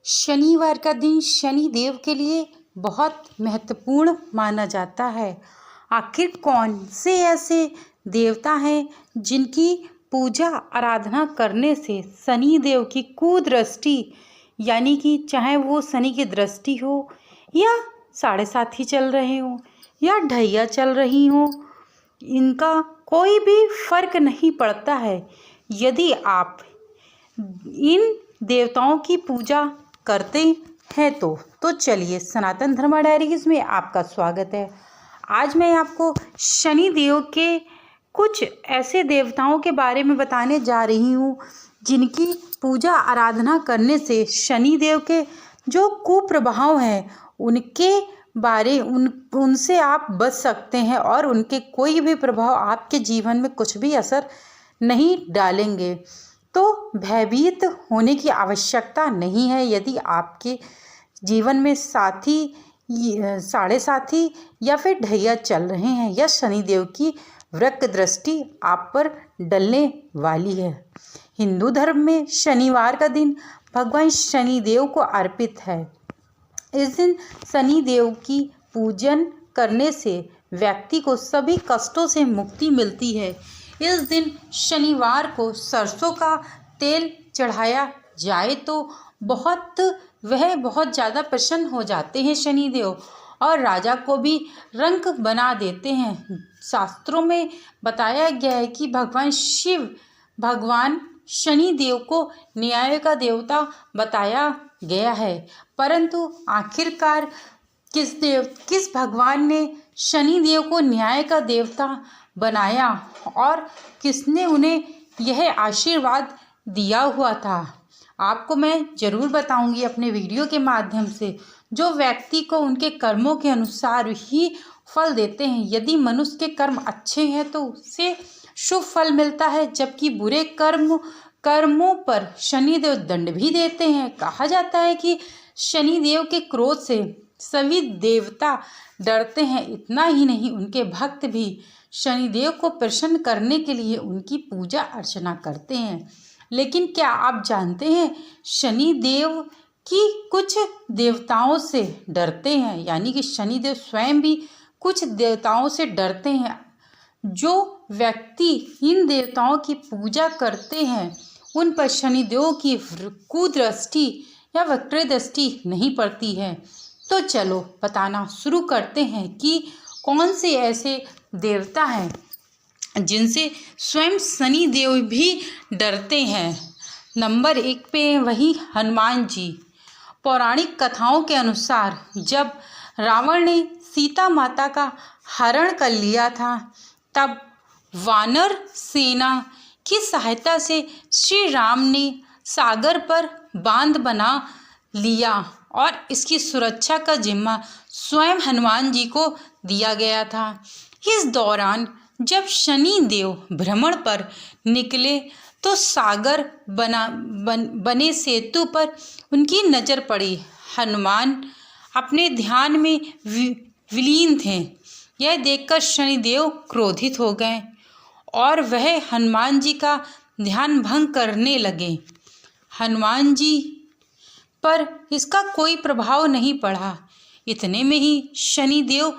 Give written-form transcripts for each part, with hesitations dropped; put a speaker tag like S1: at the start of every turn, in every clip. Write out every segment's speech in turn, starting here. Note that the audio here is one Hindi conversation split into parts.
S1: शनिवार का दिन शनि देव के लिए बहुत महत्वपूर्ण माना जाता है। आखिर कौन से ऐसे देवता हैं जिनकी पूजा आराधना करने से शनि देव की कुदृष्टि यानी कि चाहे वो शनि की दृष्टि हो या 7.5 ही चल रहे हो या ढैया चल रही हो, इनका कोई भी फर्क नहीं पड़ता है। यदि आप इन देवताओं की पूजा करते हैं तो चलिए सनातन धर्मा डायरीज में आपका स्वागत है। आज मैं आपको शनि देव के कुछ ऐसे देवताओं के बारे में बताने जा रही हूँ जिनकी पूजा आराधना करने से शनि देव के जो कुप्रभाव हैं उनसे आप बच सकते हैं और उनके कोई भी प्रभाव आपके जीवन में कुछ भी असर नहीं डालेंगे। तो भयभीत होने की आवश्यकता नहीं है। यदि आपके जीवन में 7.5 या फिर ढैया चल रहे हैं या शनिदेव की वक्र दृष्टि आप पर डलने वाली है। हिंदू धर्म में शनिवार का दिन भगवान शनिदेव को अर्पित है। इस दिन शनिदेव की पूजन करने से व्यक्ति को सभी कष्टों से मुक्ति मिलती है। इस दिन शनिवार को सरसों का तेल चढ़ाया जाए तो बहुत ज़्यादा प्रसन्न हो जाते हैं शनिदेव और राजा को भी रंक बना देते हैं। शास्त्रों में बताया गया है कि भगवान शनिदेव को न्याय का देवता बताया गया है, परंतु आखिरकार किस भगवान ने शनिदेव को न्याय का देवता बनाया और किसने उन्हें यह आशीर्वाद दिया हुआ था, आपको मैं ज़रूर बताऊंगी अपने वीडियो के माध्यम से। जो व्यक्ति को उनके कर्मों के अनुसार ही फल देते हैं। यदि मनुष्य के कर्म अच्छे हैं तो उससे शुभ फल मिलता है, जबकि बुरे कर्मों पर शनिदेव दंड भी देते हैं। कहा जाता है कि शनिदेव के क्रोध से सभी देवता डरते हैं। इतना ही नहीं, उनके भक्त भी शनिदेव को प्रसन्न करने के लिए उनकी पूजा अर्चना करते हैं। लेकिन क्या आप जानते हैं शनिदेव की कुछ देवताओं से डरते हैं, यानी कि शनिदेव स्वयं भी कुछ देवताओं से डरते हैं। जो व्यक्ति इन देवताओं की पूजा करते हैं उन पर शनिदेव की कुदृष्टि या वक्र दृष्टि नहीं पड़ती है। तो चलो बताना शुरू करते हैं कि कौन से ऐसे देवता हैं जिनसे स्वयं शनि देव भी डरते हैं। नंबर 1 पे वही हनुमान जी। पौराणिक कथाओं के अनुसार जब रावण ने सीता माता का हरण कर लिया था, तब वानर सेना की सहायता से श्री राम ने सागर पर बांध बना लिया और इसकी सुरक्षा का जिम्मा स्वयं हनुमान जी को दिया गया था। इस दौरान जब शनि देव भ्रमण पर निकले तो सागर बने सेतु पर उनकी नज़र पड़ी। हनुमान अपने ध्यान में विलीन थे। यह देखकर शनिदेव क्रोधित हो गए और वह हनुमान जी का ध्यान भंग करने लगे। हनुमान जी पर इसका कोई प्रभाव नहीं पड़ा। इतने में ही शनिदेव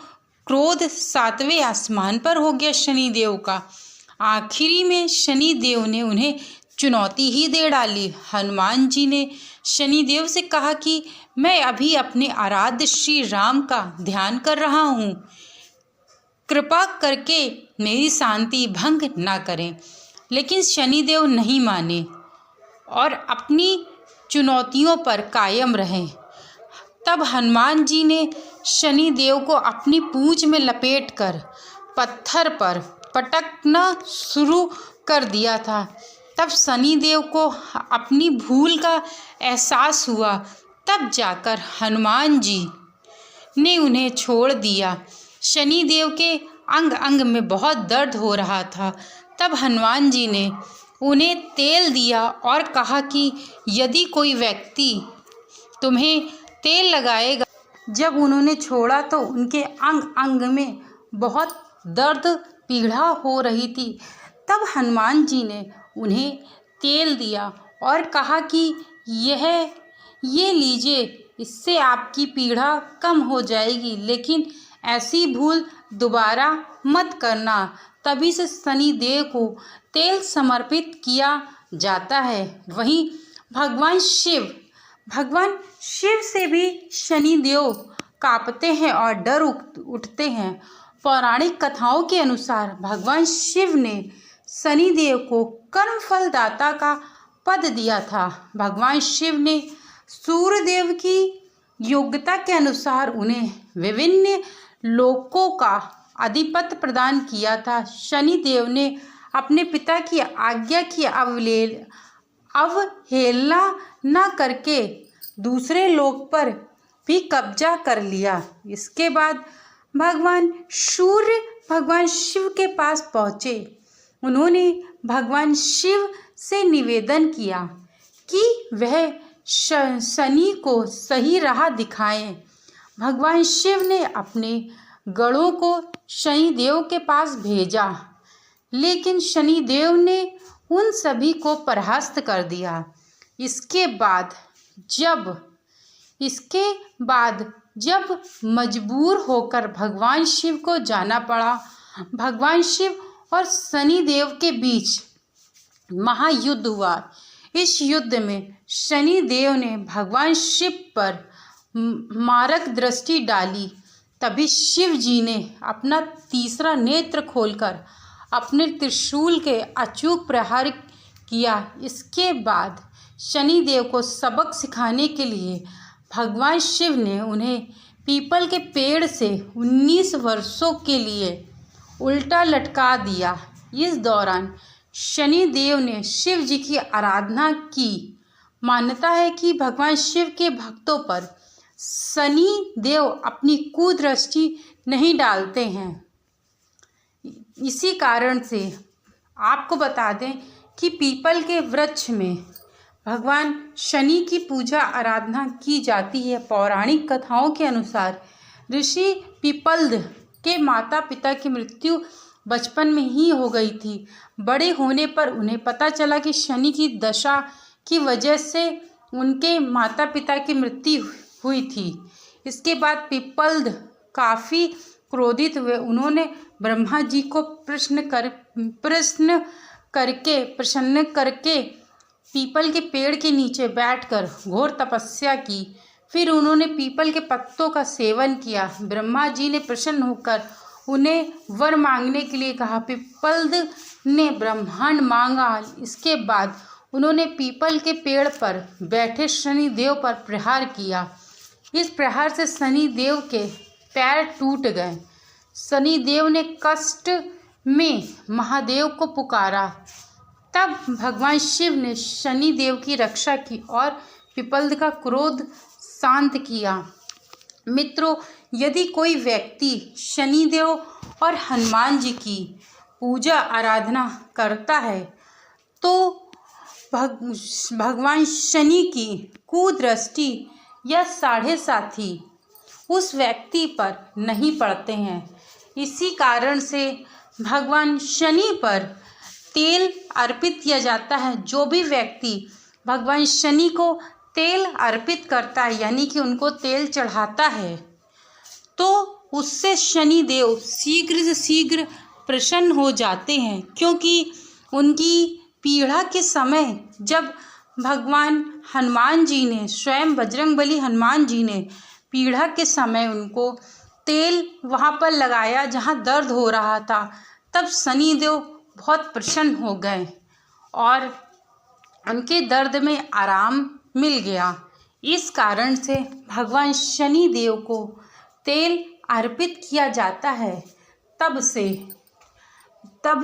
S1: क्रोध 7वें आसमान पर हो गया शनिदेव का। आखिरी में शनिदेव ने उन्हें चुनौती ही दे डाली। हनुमान जी ने शनिदेव से कहा कि मैं अभी अपने आराध्य श्री राम का ध्यान कर रहा हूँ, कृपा करके मेरी शांति भंग ना करें। लेकिन शनिदेव नहीं माने और अपनी चुनौतियों पर कायम रहे। तब हनुमान जी ने शनिदेव को अपनी पूंछ में लपेटकर पत्थर पर पटकना शुरू कर दिया था। तब शनिदेव को अपनी भूल का एहसास हुआ। तब जाकर हनुमान जी ने उन्हें छोड़ दिया। शनिदेव के अंग अंग में बहुत दर्द हो रहा था। तब हनुमान जी ने उन्हें तेल दिया और कहा कि यदि कोई व्यक्ति तुम्हें तेल लगाएगा। जब उन्होंने छोड़ा तो उनके अंग अंग में बहुत दर्द पीड़ा हो रही थी। तब हनुमान जी ने उन्हें तेल दिया और कहा कि ये लीजिए, इससे आपकी पीड़ा कम हो जाएगी, लेकिन ऐसी भूल दोबारा मत करना। तभी से शनिदेव को तेल समर्पित किया जाता है। वहीं भगवान शिव से भी शनिदेव कांपते हैं और डर उठते हैं। पौराणिक कथाओं के अनुसार भगवान शिव ने शनिदेव को कर्मफल दाता का पद दिया था। भगवान शिव ने सूर्यदेव की योग्यता के अनुसार उन्हें विभिन्न लोकों का अधिपत्य प्रदान किया था। शनिदेव ने अपने पिता की आज्ञा की अवहेलना न करके दूसरे लोक पर भी कब्जा कर लिया। इसके बाद भगवान शिव के पास पहुँचे। उन्होंने भगवान शिव से निवेदन किया कि वह शनि को सही राह दिखाएं। भगवान शिव ने अपने गणों को शनिदेव के पास भेजा, लेकिन शनिदेव ने उन सभी को परास्त कर दिया। इसके बाद जब मजबूर होकर भगवान शिव को जाना पड़ा, भगवान शिव और शनिदेव के बीच महायुद्ध हुआ। इस युद्ध में शनिदेव ने भगवान शिव पर मारक दृष्टि डाली। तभी शिव जी ने अपना तीसरा नेत्र खोलकर अपने त्रिशूल के अचूक प्रहार किया। इसके बाद शनिदेव को सबक सिखाने के लिए भगवान शिव ने उन्हें पीपल के पेड़ से 19 वर्षों के लिए उल्टा लटका दिया। इस दौरान शनिदेव ने शिव जी की आराधना की। मान्यता है कि भगवान शिव के भक्तों पर शनि देव अपनी कुदृष्टि नहीं डालते हैं। इसी कारण से आपको बता दें कि पीपल के वृक्ष में भगवान शनि की पूजा आराधना की जाती है। पौराणिक कथाओं के अनुसार ऋषि पीपल्द के माता पिता की मृत्यु बचपन में ही हो गई थी। बड़े होने पर उन्हें पता चला कि शनि की दशा की वजह से उनके माता पिता की मृत्यु हुई थी। इसके बाद पीपल्द काफ़ी क्रोधित हुए। उन्होंने ब्रह्मा जी को प्रसन्न करके पीपल के पेड़ के नीचे बैठकर घोर तपस्या की। फिर उन्होंने पीपल के पत्तों का सेवन किया। ब्रह्मा जी ने प्रसन्न होकर उन्हें वर मांगने के लिए कहा। पीपल्द ने ब्रह्मांड मांगा। इसके बाद उन्होंने पीपल के पेड़ पर बैठे शनिदेव पर प्रहार किया। इस प्रहार से शनिदेव के पैर टूट गए। शनिदेव ने कष्ट में महादेव को पुकारा। तब भगवान शिव ने शनिदेव की रक्षा की और पीपल्द का क्रोध शांत किया। मित्रों, यदि कोई व्यक्ति शनिदेव और हनुमान जी की पूजा आराधना करता है तो भगवान शनि की कुदृष्टि या साढ़े साथी उस व्यक्ति पर नहीं पड़ते हैं। इसी कारण से भगवान शनि पर तेल अर्पित किया जाता है। जो भी व्यक्ति भगवान शनि को तेल अर्पित करता है, यानी कि उनको तेल चढ़ाता है, तो उससे शनिदेव शीघ्र से शीघ्र प्रसन्न हो जाते हैं। क्योंकि उनकी पीड़ा के समय जब भगवान हनुमान जी ने, स्वयं बजरंगबली हनुमान जी ने पीड़ा के समय उनको तेल वहाँ पर लगाया जहाँ दर्द हो रहा था, तब शनिदेव बहुत प्रसन्न हो गए और उनके दर्द में आराम मिल गया। इस कारण से भगवान शनिदेव को तेल अर्पित किया जाता है। तब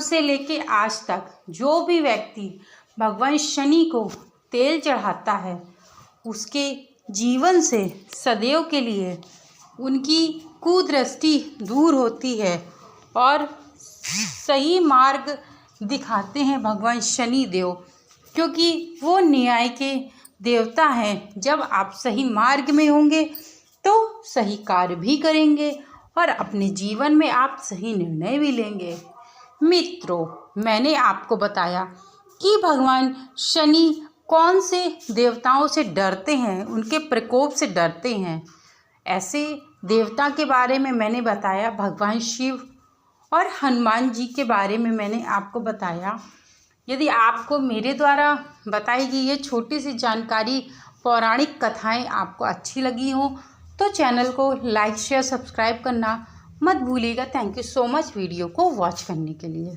S1: से लेके आज तक जो भी व्यक्ति भगवान शनि को तेल चढ़ाता है, उसके जीवन से सदैव के लिए उनकी कुदृष्टि दूर होती है और सही मार्ग दिखाते हैं भगवान शनि देव, क्योंकि वो न्याय के देवता हैं। जब आप सही मार्ग में होंगे तो सही कार्य भी करेंगे और अपने जीवन में आप सही निर्णय भी लेंगे। मित्रों, मैंने आपको बताया कि भगवान शनि कौन से देवताओं से डरते हैं, उनके प्रकोप से डरते हैं। ऐसे देवता के बारे में मैंने बताया, भगवान शिव और हनुमान जी के बारे में मैंने आपको बताया। यदि आपको मेरे द्वारा बताई गई ये छोटी सी जानकारी, पौराणिक कथाएं आपको अच्छी लगी हों तो चैनल को लाइक शेयर सब्सक्राइब करना मत भूलिएगा। Thank you so much video को वॉच करने के लिए।